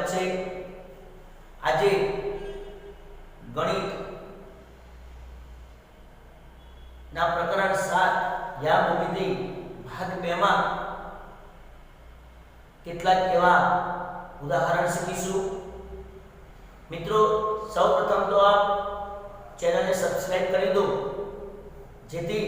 સ્વાગત છે। આજે ગણિત ના પ્રકરણ 7 યા ભૂમિતિ ભાગ 2 માં કેટલાક એવા ઉદાહરણ શીખીશું। મિત્રો સૌપ્રથમ તો આપ ચેનલને સબસ્ક્રાઇબ કરી દો જેથી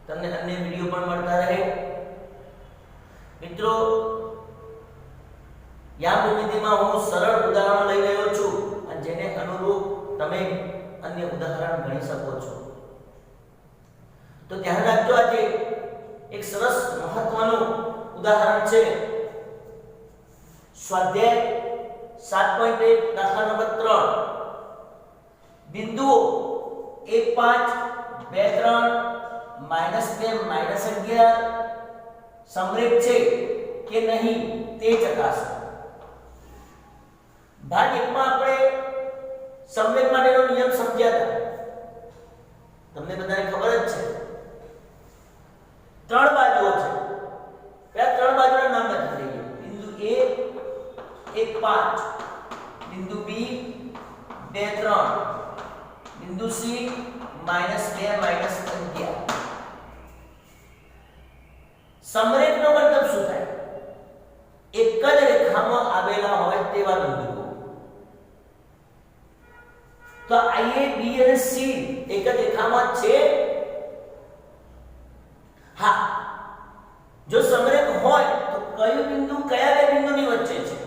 તમને અન્ય વિડિયો પણ મળતા રહે। મિત્રો યા ભૂમિતિમાં હું સરળ ઉદાહરણ લઈ રહ્યો છું અને જેને અનુરૂપ તમે અન્ય ઉદાહરણ ગણી શકો છો। તો ધ્યાન રાખજો, આજે એક સરસ મહત્વનું ઉદાહરણ છે। સ્વાધ્યાય 7.1 દાખલા નંબર 3 બિંદુઓ 1 5 2 3 -2 -11 સમરેખ છે કે નહીં તે ચકાસો। ભાગ 1 માં આપણે સમરેખ માટેનો નિયમ સમજ્યા હતા, તમને બધાને ખબર જ છે। ત્રણ બાજુઓ છે, કયા ત્રણ બાજુના નામ લખી દઈએ। બિંદુ A 1 5, બિંદુ B 2 3, બિંદુ C -2 -11। સમરેખનો મતલબ શું થાય? એક જ રેખામાં આવેલા હોય તેવા બિંદુઓ। તો A, B અને C એક જ રેખામાં છે? હા, જો સમરેખ હોય તો કયું બિંદુ કયા બે બિંદુની વચ્ચે છે?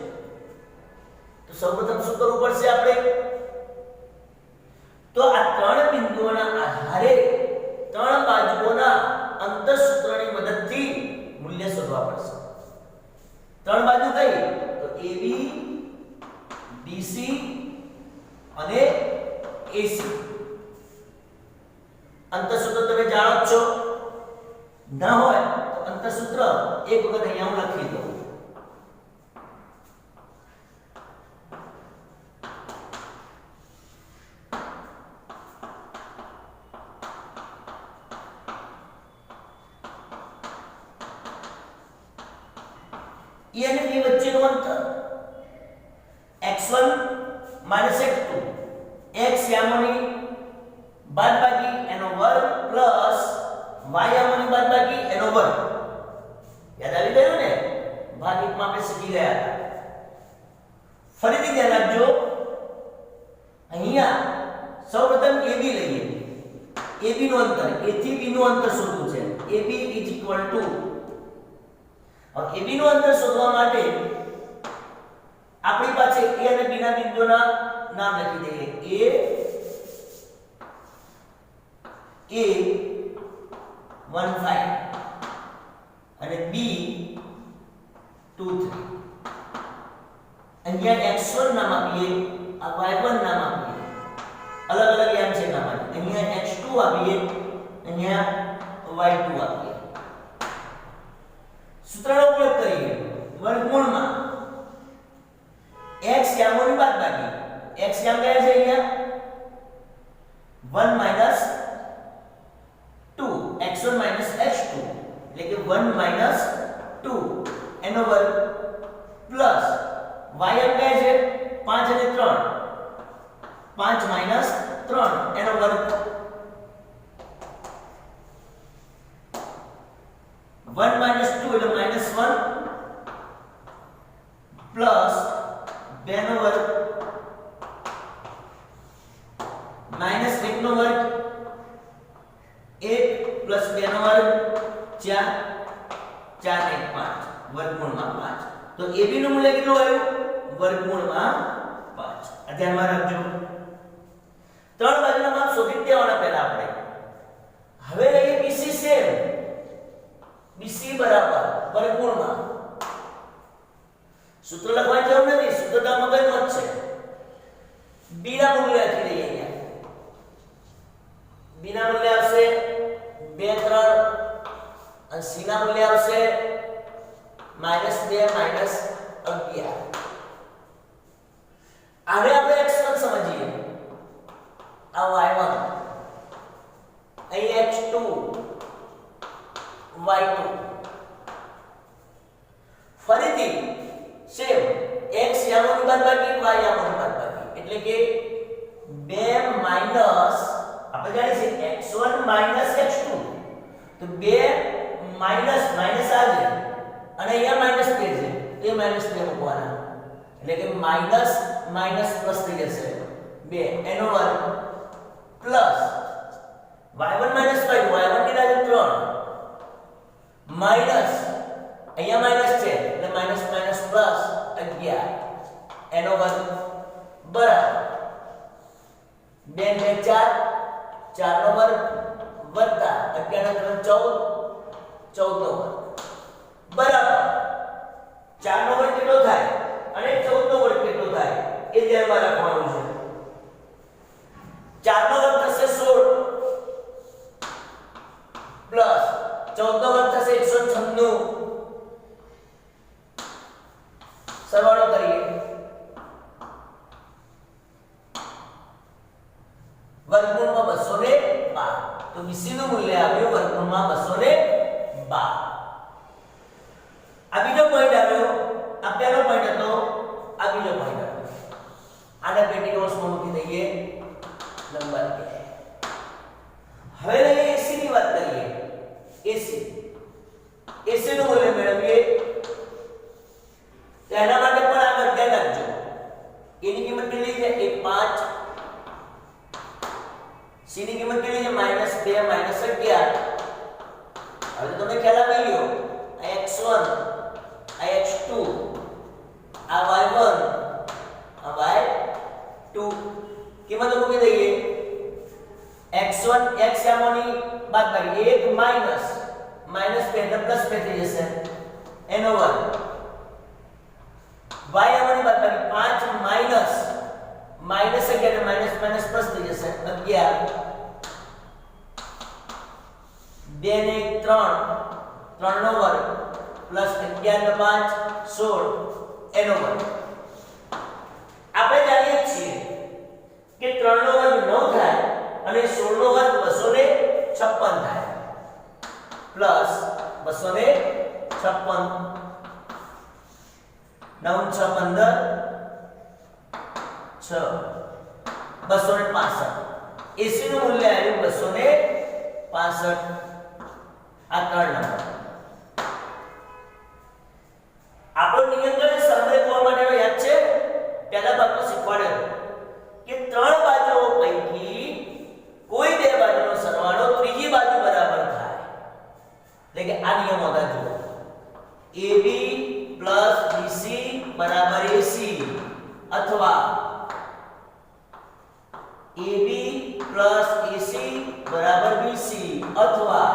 તો સૌપ્રથમ શું કરવું પડશે આપણે? તો આ ત્રણ બિંદુઓના આધારે ત્રણ બાજુઓના અંતરસૂત્રની મદદથી મૂલ્ય શોધવા પડશે। ત્રણ બાજુ કઈ? તો AB, BC અને AC। અંતરસૂત્ર તમે જાણો જ છો, ના હોય તો અંતરસૂત્ર એક વખત અહીંયા હું લખી દઉં। E અને B વચ્ચેનું અંતર x1 x2, x યામની બાદબાકી એનો વર્ગ પ્લસ y યામની બાદબાકી એનો વર્ગ। યાદ આવી ગયું ને? ભાગ 1 માં આપણે શીખી ગયા હતા। ફરીથી ધ્યાન રાખજો, અહીંયા સૌપ્રથમ AB લઈએ। AB નું અંતર, A થી B નું અંતર શોધવું છે। AB अब AB નું અંતર શોધવા માટે આપણી પાસે A અને B ના બિંદુઓના નામ લખી દઈએ। A 1 5 અને B 2 3। અહીંયા x1 નામ આપીએ, આ y1 નામ આપીએ, અલગ અલગ એમ છે નામ આપીએ। અહીંયા x2 આપીએ, અહીંયા y2 આપીએ। સૂત્રનો ઉપયોગ કરીએ, વર્ગમૂળમાં x યામોની બાદબાકી, x યામ કયા છે અહીંયા? 1 2, x1 x2 એટલે કે 1 2 એનો વર્ગ પ્લસ y યામ કયા છે? 5 અને 3, 5 3 એનો વર્ગ 1 2 એટલે -1 પ્લસ 2 નો વર્ગ માઈનસ 1 નો વર્ગ 1 પ્લસ 2 નો વર્ગ 4 4 1 5 વર્ગમૂળમાં 5। તો AB નું મૂલ્ય કેટલું આવ્યું? વર્ગમૂળમાં 5। આ ધ્યાનમાં રાખજો। ત્રણ બાજુના માપ શોધી દેવાના પહેલા આપણે। હવે લઈએ BC સેમ, BC બરાબર વર્ગમૂળમાં, સૂત્ર લખવાની જરૂર નથી, સૂત્ર તો મગજમાં જ છે। B ના મૂલ્ય લખી દઈએ અહીંયા। B ના મૂલ્ય આવશે 2 3 અને C ના મૂલ્ય આવશે -2 -11। હવે આપણે x1 સમજીએ, આ y1, અહીં x2 y2। ફરીથી સેમ x બાદબાકી y આવવાની બાદબાકી એટલે કે 2 માઈનસ આપણે જાણીએ છીએ x1 માઈનસ x2 તો 2 માઈનસ માઈનસ આ છે અને અહીંયા માઈનસ 2 છે તો એ માઈનસ 2 મૂકવાના એટલે કે માઈનસ માઈનસ પ્લસ થઈ જશે 2 એનો વર્ગ plus y1 minus y2 y1 કેટલા છે 3 માઈનસ અહીંયા માઈનસ છે એટલે માઈનસ માઈનસ પ્લસ 11 એનો વર્ગ બરાબર 2 ને 4 4 નો વર્ગ વત્તા 11 નો 3 14 નો વર્ગ બરાબર 4 નો વર્ગ કેટલો થાય અને 14 નો વર્ગ કેટલો થાય એ ધ્યાનમાં રાખવાનું છે 4 નો વર્ગ થશે 16 પ્લસ 14 નો વર્ગ થશે 196 સરવાળો કરીએ વર્ગમૂળમાં 212 તો BC નું મૂલ્ય આવ્યું વર્ગમૂળમાં 212 આ બીજો પોઈન્ટ આવ્યો આ પહેલો પોઈન્ટ હતો આ બીજો પોઈન્ટ આવ્યો આને પેટી કૌંસમાં મૂકી દઈએ નંબર 2 હવે લઈએ AC ની વાત કરીએ AC નું મૂલ્ય મેળવીએ તો એના માટે પણ આ વર્ગ ધ્યાન રાખજો એની કિંમત કેટલી છે 1 5 C ની કિંમત કેટલી છે -2 -11 હવે તો તમને ખ્યાલ આવી ગયો આ x1 આ x2 આ y1 આ y2 કિંમતો મૂકી દઈએ x1 x આમોની બાદબાકી 1 માઈનસ -2 એટલે +2 થઈ જશે એનો વર્ગ y આમોની બાદબાકી 5 માઈનસ -11 માઈનસ માઈનસ પ્લસ થઈ જશે 11 2 ને 3 નો વર્ગ પ્લસ 11 નો 5 16 એનો વર્ગ આપણે જાણીએ છીએ કે 3 નો વર્ગ 9 થાય અને 16 નો વર્ગ 256 થાય પ્લસ 256 9 6 15 6 265 AC નું મૂલ્ય આવ્યું 265 આ 3 નંબર આપણો નિયંત્રણ સરળ કરવા માટેનો યાદ છે પહેલા ભાગમાં શીખવાડ્યો કે 3 બાજુઓ પૈકી કોઈ બે બાજુનો સરવાળો ત્રીજી બાજુ બરાબર થાય એટલે કે આ નિયમ આગળ જુઓ AB BC AC અથવા AB AC BC અથવા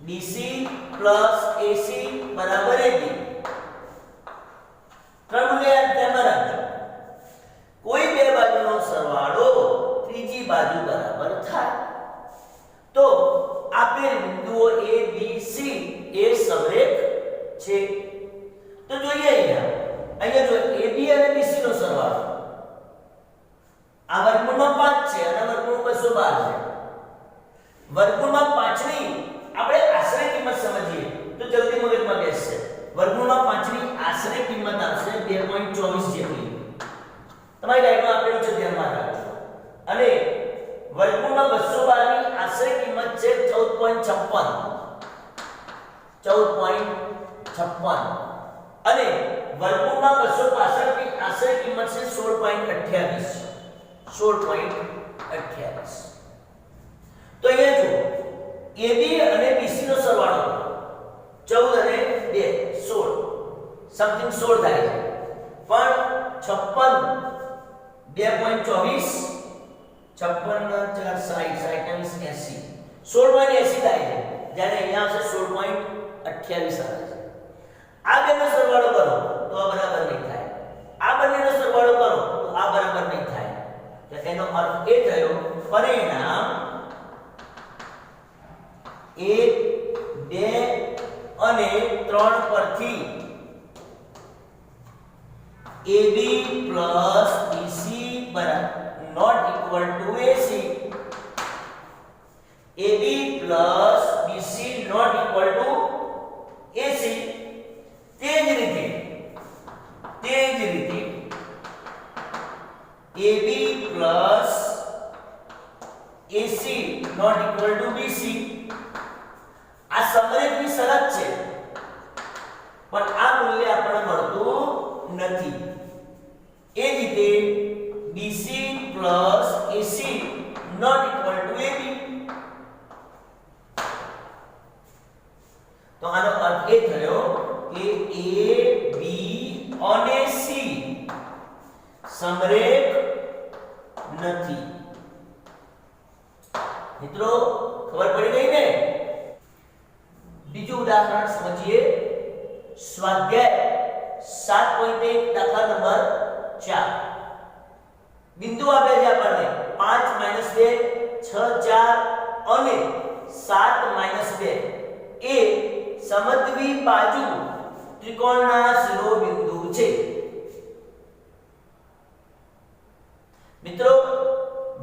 BC AC AB ત્રણ મૂલ્ય ધ્યાનમાં રાખજો કોઈ બે બાજુનો સરવાળો ત્રીજી બાજુ બરાબર થાય તો આપેલ બિંદુઓ A B C એ સમરેખ છે તો જોઈએ અહીંયા જો AB અને BC નો સરવાળો આ વર્ગમૂળમાં 5 છે અને વર્ગમૂળ 212 છે વર્ગમૂળમાં 5 ની આપણે આશરે કિંમત સમજીએ તો જલ્દી મગજમાં બેસશે વર્ગમૂળમાં 5 ની આશરે કિંમત આવશે 2.24 જેટલી તમારી ગાઈડમાં આપેલું છે ધ્યાનમાં રાખજો અને વર્ગમૂળમાં 212 ની આશરે કિંમત છે 14.56 અને વર્ગમૂળમાં 265 ની આશરે કિંમત છે 16.28 તો અહીંયા જુઓ AB અને BC નો સરવાળો 14 અને 2 16 સમથિંગ 16 થાય છે પણ 56 2.24 56 4 60 16.80 થાય છે જ્યારે અહીંયા આવશે 16.28 આવે છે આ બેનો સરવાળો કરો તો આ બરાબર નહીં થાય આ બંનેનો સરવાળો કરો તો આ બરાબર નહીં થાય તો એનો અર્થ એ થયો પરિણામ 1 2 અને 3 પરથી AB BC not equal to AC AB BC not equal to AC તે જ રીતે plus AC not equal to BC. આ સમરેખની શરત છે પણ આ મૂલ્ય આપણને મળતું નથી. એ રીતે BC plus AC not equal to AB. તો આનો અર્થ એ થયો કે AB અને C સમરેખ નથી. મિત્રો ખબર પડી ગઈ ને? બીજું ઉદાહરણ સમજીએ. સ્વાધ્યાય 7.1 દાખલા નંબર 4. બિંદુ આપે છે આપણને 5 - 2 6 4 અને 7 - 2 એ સમદ્વિ બાજુ ત્રિકોણના શિરોબિંદુ છે. મિત્રો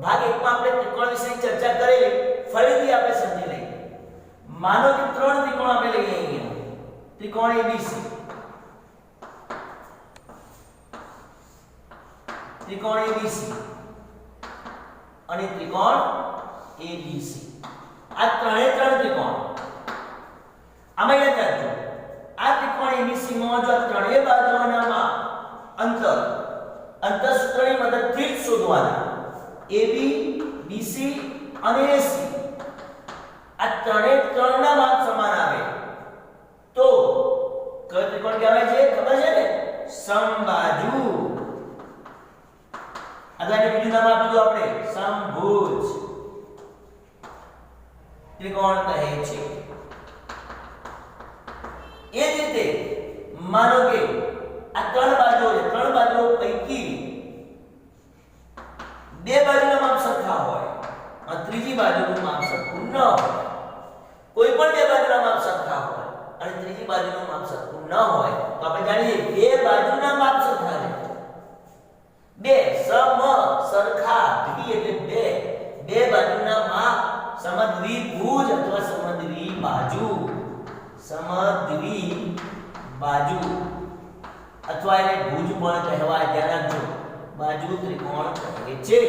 ભાગ 1 માં આપણે ત્રિકોણ વિશે ચર્ચા કરેલી, ફરીથી આપણે સમજી લઈએ. માનો કે ત્રણ ત્રિકોણ આપણે લઈએ અહીંયા. ત્રિકોણ ABC, ત્રિકોણ ABC અને ત્રિકોણ ABC. આ ત્રણે ત્રણ ત્રિકોણ. આમાં યાદ રાખજો, આ ત્રિકોણ ABC માં જો ત્રણેય બાજુઓના અંતરસૂત્રની મદદથી જ શોધવાના. AB, BC અને AC આ ત્રણના માપ સમાન આવે તો કયો ત્રિકોણ કહેવાય છે? ખબર છે ને? સમબાજુ. આગળનું બીજું નામ આપ્યું આપણે સમભુજ ત્રિકોણ કહે છે. એ જ રીતે માનો કે આ ત્રણ બાજુઓ પૈકી બે બાજુના માપ સરખા હોય અને ત્રીજી બાજુનું માપ સરખું ન હોય. કોઈ પણ બે બાજુના માપ સરખા હોય અને ત્રીજી બાજુનું માપ સરખું ન હોય તો આપણે જાણીએ બે બાજુના માપ સરખા છે. બે સમ સરખા દ્વિ એટલે બે બાજુના માપ સમદ્વિભુજ અથવા સમદ્વિ બાજુ અથવા એને ભુજ પણ કહેવાય. ધ્યાન રાખજો, બાજુ ત્રિકોણ કહે છે.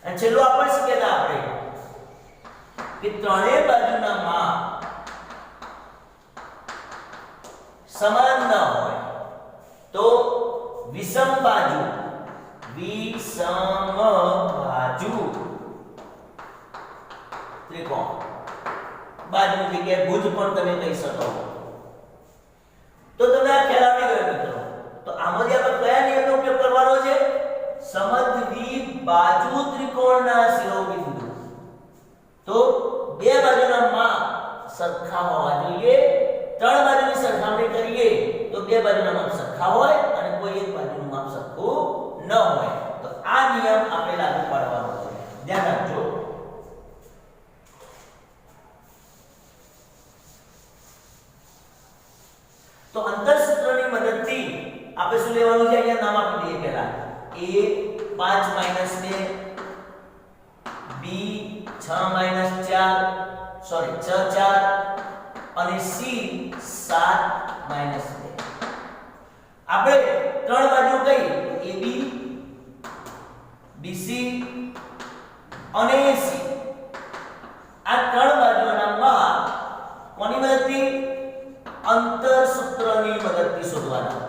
અને છેલ્લો આપણે શીખ્યા આપણે કે ત્રણેય બાજુના માપ સમાન ન હોય તો વિષમ બાજુ ત્રિકોણ, બાજુની જગ્યાએ ભુજ પણ તમે કહી શકો. તો તમને આ ખ્યાલ આવી ગયો મિત્રો. તો આમાંથી આપણે કયા નિયમનો ઉપયોગ કરવાનો છે? સમદ્વિ બાજુ ત્રિકોણના શિરોબિંદુ. તો બે બાજુના માપ સરખા હોવા જોઈએ. ત્રણ બાજુની સરખામણી કરીએ તો બે બાજુના માપ સરખા હોય અને કોઈ એક બાજુનું માપ સરખું ન હોય. તો આ નિયમ આપણે લાગુ પાડવાનો છે. ધ્યાન રાખજો. તો અંતરસૂત્રની મદદથી આપણે શું લેવાનું છે? અહીંયા નામ આપી દઈએ પહેલા. A 5 - 2, B 6 - 4 અને C 7 - 2. આપણે ત્રણ બાજુ કઈ? AB, BC અને AC. આ ત્રણ બાજુના માપ કોની મદદથી? અંતરસૂત્રની મદદથી શોધવાના.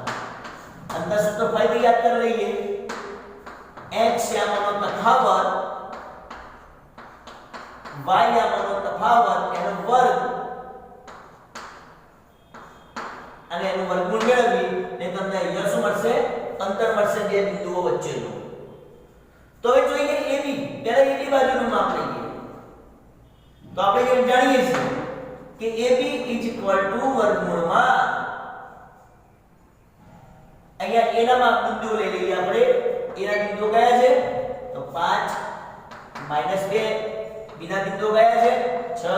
અંતરસૂત્ર ફરીથી યાદ કરી લઈએ. x યામનો તફાવત y યામનો તફાવત એનો વર્ગ અને એનું વર્ગમૂળ મેળવી ને તમને અહીંયા શું મળશે? અંતર મળશે બે બિંદુઓ વચ્ચેનું. તો હવે જોઈએ AB. પહેલા AB બાજુનું માપ લઈએ. તો આપણે જેમ જાણીએ છીએ કે AB વર્ગમૂળમાં અહીંયા A ના માપ બિંદુઓ લઈ લઈએ આપણે. A ના બિંદુઓ કયા છે? તો 5 - 2. B ના બિંદુઓ કયા છે? 6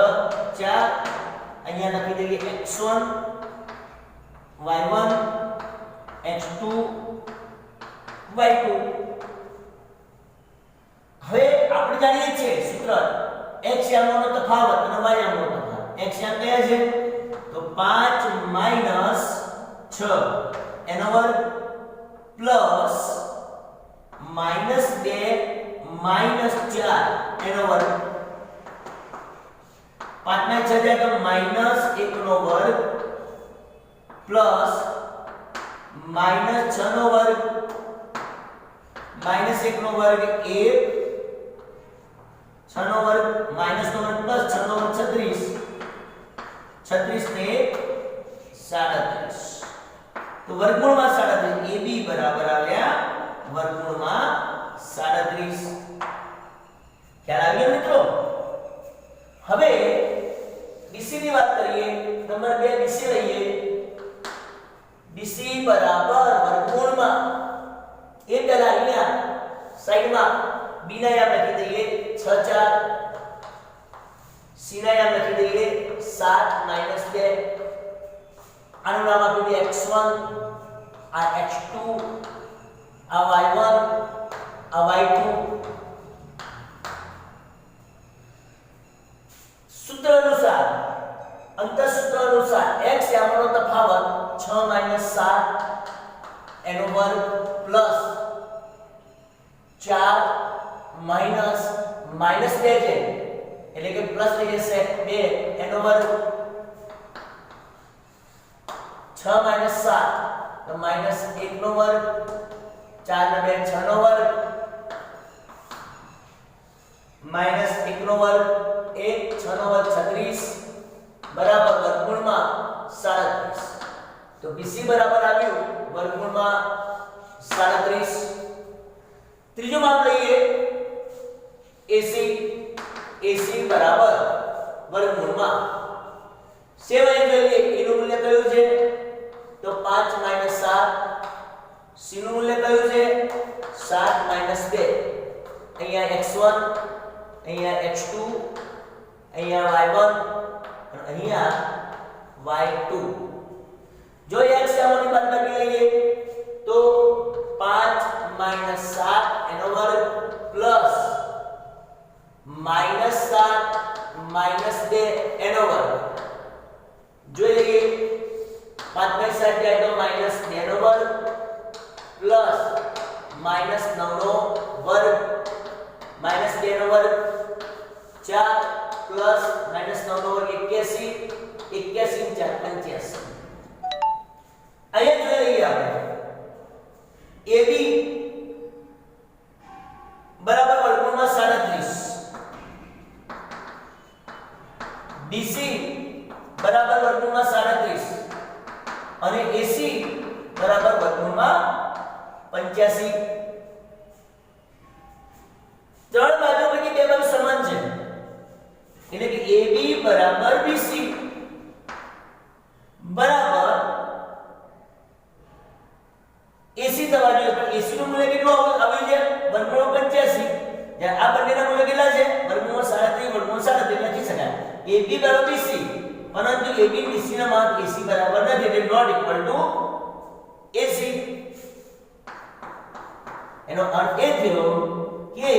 4. અહીંયા લખી દઈએ x1 y1 x2 y2. હવે આપણે જાણીએ છીએ સૂત્ર x યામનો તફાવત અને y યામનો તફાવત. x યામ કયા છે? તો 5 - 6 એનો વર્ગ પ્લસ -4 એનો વર્ગ 5 ને 6 જાય તો -1 નો વર્ગ પ્લસ -6 નો વર્ગ -1 નો વર્ગ 1 6 નો વર્ગ માઈનસ નો વર્ગ પ્લસ 6 નો વર્ગ 36 ને 37 તો વર્ગમૂળમાં 37 AB બરાબર આવ્યા વર્ગમૂળમાં 37 ખ્યાલ આવ્યો મિત્રો। હવે BC ની વાત કરીએ નંબર 2 BC લઈએ BC બરાબર વર્ગમૂળમાં એ પેલા અહીંયા સાઈડમાં B ના યામ લખી દઈએ 6 4 C ના યામ લખી દઈએ 7 -2 આનું નામ આપી દઈએ x1 આ x2 આ y1 આ y2 सूत्र अनुसार अंतर सूत्र अनुसार x यामनो तफावत 6 - 7 एनो वर्ग प्लस 4 माइनस माइनस 2 છે એટલે કે પ્લસ થઈ જશે 2 એનો વર્ગ 6 - 7 તો -1 નો વર્ગ 4 ને 2 6 નો વર્ગ -1 નો વર્ગ 1 6 નો વર્ગ 36 બરાબર વર્ગમૂળમાં 37 તો BC બરાબર આવ્યું વર્ગમૂળમાં 37 ત્રીજો માપ લઈએ AC બરાબર વર્ગમૂળમાં 7 જોઈએ એનું મૂલ્ય કયું છે તો 5 - 7 C નું મૂલ્ય કયું છે 7 - 2 અહીંયા x1 અહીંયા x2 અહીંયા y1 અને અહીંયા y2 જો x સામાન્ય બાદબાકી લઈએ તો 5 - 7 એનો વર્ગ પ્લસ -7 -2 એનો વર્ગ જોઈ લઈએ 5 / 7 જાય તો -2 નો વર્ગ પ્લસ -9 નો વર્ગ -2 નો વર્ગ 4 प्लस -9 નો વર્ગ 81 81 × 4 85 અહીંયા જોઈ લઈએ આપણે AB બરાબર વર્ગમૂળમાં 37 BC બરાબર વર્ગમૂળમાં 37 અને AC બરાબર વર્ગમૂળમાં 85 ત્રણ બાજુ પૈકી બે બાજુ સમાન છે એટલે કે AB બરાબર BC બરાબર AC થવા જોઈએ પણ AC નું મૂલ્ય કેટલું આવ્યું છે વર્ગમૂળ 85 જ્યાં આ બંનેના મૂલ્ય કેટલા છે વર્ગમૂળ 37 વર્ગમૂળ 37 લખી શકાય AB બરાબર BC પરંતુ AB BC ના માપ AC બરાબર નથી એટલે નોટ ઇક્વલ ટુ AC એનો અર્થ એ થયો કે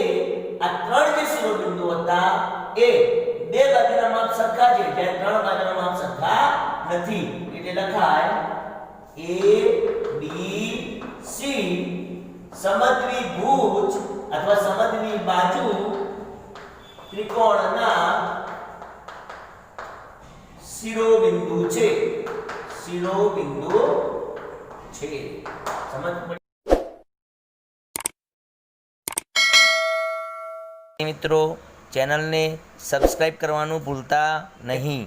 આ ત્રણ જે શિરોબિંદુ હતા એ બે બાજુના માપ સરખા છે જ્યારે ત્રણ બાજુના માપ સરખા નથી એટલે લખાય ABC સમદ્વિભુજ અથવા સમદ્વિ બાજુ ત્રિકોણના શિરોબિંદુ છે સમજ મિત્રો ચેનલને સબસ્ક્રાઇબ કરવાનું ભૂલતા નહીં।